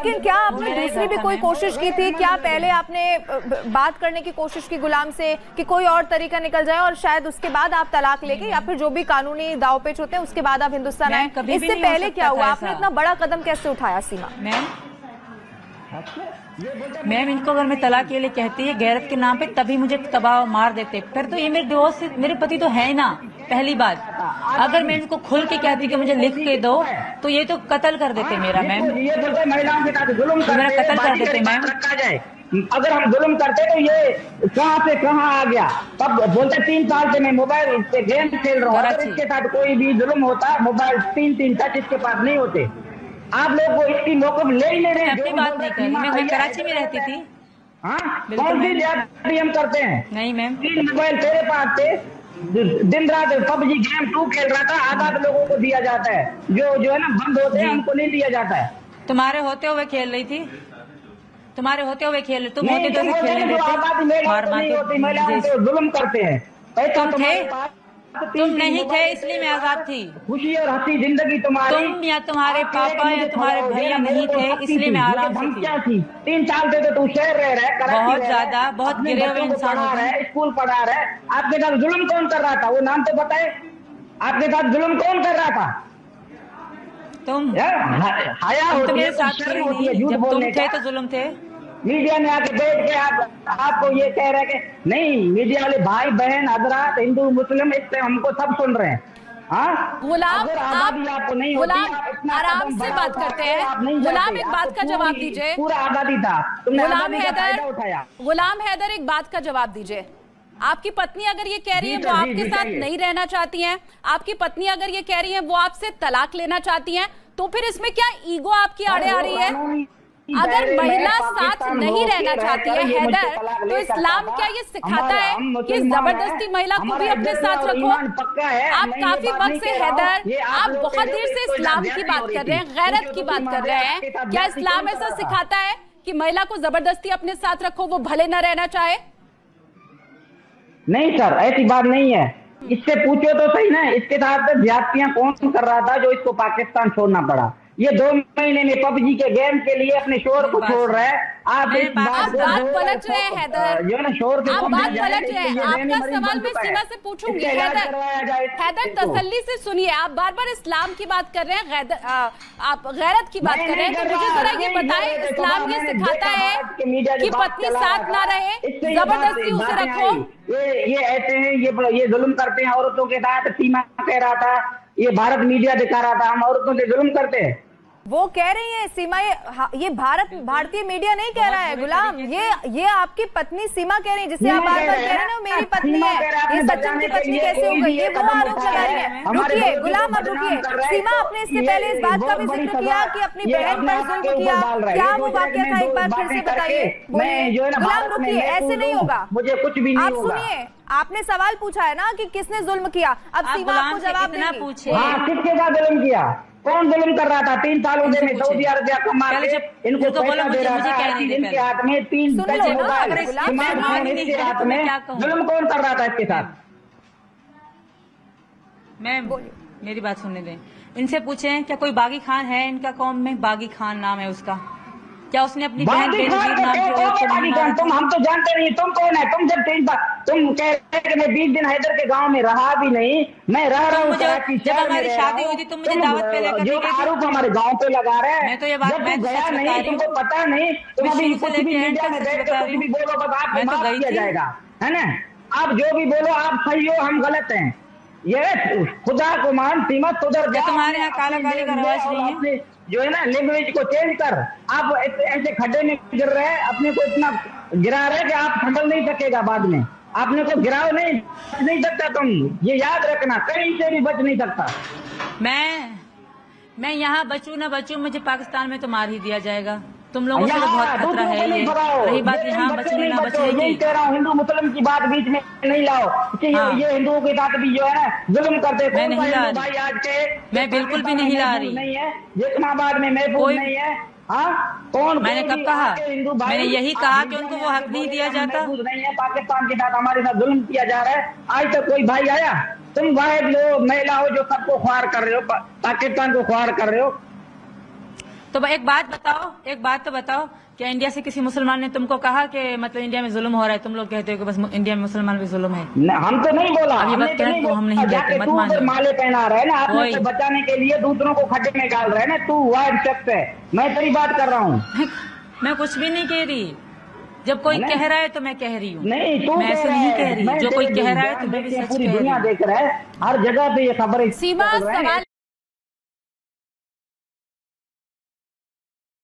लेकिन क्या आपने दूसरी भी कोई कोशिश की थी? क्या पहले आपने बात करने की कोशिश की गुलाम से कि कोई और तरीका निकल जाए और शायद उसके बाद आप तलाक लेके या फिर जो भी कानूनी दावपेच होते हैं उसके बाद आप हिंदुस्तान आए? इससे पहले क्या हुआ? आपने इतना बड़ा कदम कैसे उठाया सीमा? मैम इनको अगर मैं तलाक के लिए कहती है गैरत के नाम पे तभी मुझे तबाह मार देते। फिर तो ये मेरे डिवोर्स मेरे पति तो है ना। पहली बात, अगर मैं इनको खुल के कहती कि मुझे लिख के दो तो ये तो कत्ल कर देते मेरा। मैम ये बोलते महिलाओं के साथ जुल्म मेरा कत्ल कर देते मैम। रखा जाए, अगर हम जुल्म करते तो ये कहाँ से कहाँ आ गया। तब बोलते 3 साल से मैं मोबाइल पे गेम खेल रहा हूँ। अगर इसके साथ कोई भी जुल्म होता, मोबाइल 3 टच इसके पास नहीं होते। आप लोग को इसकी मौका ले ही नहीं रहे। अपनी बात नहीं करी, मैं कराची में रहती थी। हाँ, कौन सी ज्यादती हम करते हैं? नहीं मैम। 3 मोबाइल तेरे पास थे, दिन रात पबजी गेम तू खेल रहा था। आजाद लोगों को दिया जाता है, जो है ना बंद होते हैं हमको नहीं दिया जाता है। तुम्हारे होते हुए खेल रही थी, तुम्हारे होते हुए खेल तुम होते तो खेल आजादी नहीं होती, महिलाओं को जुल्म करते हैं। तुम नहीं थे इसलिए मैं आजाद थी। खुशी और हंसी जिंदगी तुम्हारी। तुम या तुम्हारे पापा या तुम्हारे भैया नहीं थे इसलिए मैं आराम से थी। 3 साल से तो तू शहर रह रहा है, बहुत ज्यादा, बहुत गिरे हुए इंसान है, स्कूल पढ़ा रहा है। आपके साथ जुल्म कौन कर रहा था? वो नाम तो बताए। आपके साथ जुल्म कौन कर रहा था? तुम। हाया होती है, जब तुम थे तो जुल्म थे। मीडिया में आके बैठ के आपको ये कह रहे हैं कि नहीं, मीडिया वाले भाई बहन हजरात हिंदू मुस्लिम इस पे हमको सब सुन रहे हैं। गुलाम, आराम से बात करते हैं। गुलाम एक बात का जवाब दीजिए। पूरा आजादी था, तुमने आजादी का फायदा उठाया। गुलाम हैदर एक बात का जवाब दीजिए। आपकी पत्नी अगर ये कह रही है वो आपके साथ नहीं रहना चाहती हैं, आपकी पत्नी अगर ये कह रही है वो आपसे तलाक लेना चाहती हैं, तो फिर इसमें क्या ईगो आपकी आड़े आ रही है? अगर महिला साथ नहीं रहना चाहती है हैदर, तो इस्लाम क्या ये सिखाता है कि जबरदस्ती महिला को भी अपने साथ रखो? आप काफी वक्त से हैदर, आप बहुत देर से इस्लाम की बात कर रहे हैं, गैरत की बात कर रहे हैं। क्या इस्लाम ऐसा सिखाता है कि महिला को जबरदस्ती अपने साथ रखो, वो भले न रहना चाहे? नहीं सर, ऐसी बात नहीं है। इससे पूछो तो सही ना, इसके साथ ज्यादतियां कौन कर रहा था जो इसको पाकिस्तान छोड़ना पड़ा? ये 2 महीने में पबजी के गेम के लिए अपने शोर को छोड़ रहे हैं। आप बात पलट रहे हैं हैदर, जो ना शोर आप बात पलट रहे हैं। आपका सवाल मैं सीमा से पूछूंगी। हैदर तसल्ली से सुनिए, आप बार बार इस्लाम की बात कर रहे हैं, आप गैरत की बात कर रहे हैं। तो मुझे जरा ये बताएं, इस्लाम ये सिखाता है कि पत्नी साथ ना रहे, जबरदस्ती उसे रखो? ये ऐसे हैं, ये जुल्म करते हैं औरतों के साथ। सीमा कह रहा था, ये भारत मीडिया दिखा रहा था हम औरतों से जुल्म करते हैं। वो कह रही है सीमा, ये भारतीय मीडिया नहीं कह रहा है गुलाम, ये आपकी पत्नी सीमा कह रही है, जिसे आप बार बार कह रहे हैं ना मेरी पत्नी है, ये सचिन की पत्नी कैसे हो गई, ये वो आरोप लगा रही है। रुकिए गुलाम, अब रुकिए। सीमा, आपने इससे पहले इस बात का भी जिक्र किया कि अपनी बहन पर जुल्म किया, क्या वो वाकया था? एक बार फिर से बताइए। गुलाम रुकिए, ऐसे नहीं होगा, मुझे कुछ भी नहीं। आप सुनिए, आपने सवाल पूछा है ना कि किसने जुल्म किया, अब सीमा आपको जवाब देना पूछे। किसके साथ जुल्म किया? कौन जुल्म कर रहा था? 3 साल हो गए मैं सऊदी अरबिया कमा के इनको पैसा दे रहा था, इनके हाथ में 3 हाथ में जुल्म कौन कर रहा था इसके साथ? मैम मेरी बात सुनने दें, इनसे पूछें क्या कोई बागी खान है इनका कौम में? बागी खान नाम है उसका। क्या उसने अपनी बहन तुम हम तो जानते नहीं, तुम कौन है? तुम जब तुम कह रहे कि मैं 20 दिन हैदर के गांव में रहा भी नहीं, मैं रह रहा हूँ। जब हमारी शादी हुई थी तुम मुझे दावत पे लेकर जो आरोप हमारे गांव पे लगा रहे हैं, मैं तो ये बात मैं गया नहीं, तुमको पता नहीं, तुम अभी कुछ भी मीडिया में बैठ कर कुछ भी बोलो, बस आपको माफ किया जाएगा, है ना? आप जो भी बोलो आप सही हो, हम गलत हैं। ये खुदा को मान, सीमा सुधर जा। तुम्हारे यहाँ काला काले का रवाज नहीं है, जो है ना लैंग्वेज को चेंज कर। आप ऐसे खड्डे में गिर रहे हैं, अपने को इतना गिरा रहे कि आप संभल नहीं सकेगा बाद में। आपने को गिराओ नहीं सकता तुम, ये याद रखना, कहीं से भी बच नहीं सकता। मैं यहाँ बचूं ना बचूं, मुझे पाकिस्तान में तो मार ही दिया जाएगा। तुम लोगों से तो बहुत खतरा है ये। रही बात यहाँ बचने ना बचने की, कह रहा हूँ, हिंदू मुस्लिम की बात बीच में नहीं लाओ। ये हिंदुओं के साथ भी जो है ना जुल्म करते। मैं नहीं ला रही, आज के मैं बिल्कुल भी नहीं ला रही। नहीं है, इस्लामाबाद में महफूज नहीं है। कौन? मैंने कब कहा? मैंने यही कहा कि उनको वो हक नहीं दिया जाता। नहीं है, पाकिस्तान के साथ हमारे साथ जुल्म किया जा रहा है। आज तक कोई भाई आया? तुम वाहिद लोग महिला हो जो सबको ख्वार कर रहे हो, पाकिस्तान को ख्वार कर रहे हो। तो एक बात तो बताओ, क्या इंडिया से किसी मुसलमान ने तुमको कहा कि मतलब इंडिया में जुल्म हो रहा है? तुम लोग कहते हो कि बस इंडिया में मुसलमान भी जुल्म है। हम तो नहीं बोला, अभी बात करें तो हम नहीं कहते, मत मानिए। माले पहना रहे ना, अपने को बचाने के लिए दूसरों को खड्डे में डाल रहे ना, तू वाइड शख्स है। मैं तेरी बात कर रहा हूँ, मैं कुछ भी नहीं कह रही। जब कोई कह रहा है तो मैं कह रही हूँ, नहीं तू मैं ऐसे नहीं कह रही। जो कोई कह रहा है तो मैं भी सच कह रही हूँ। देख रहा है, हर जगह पे ये खबर सीमा सवाल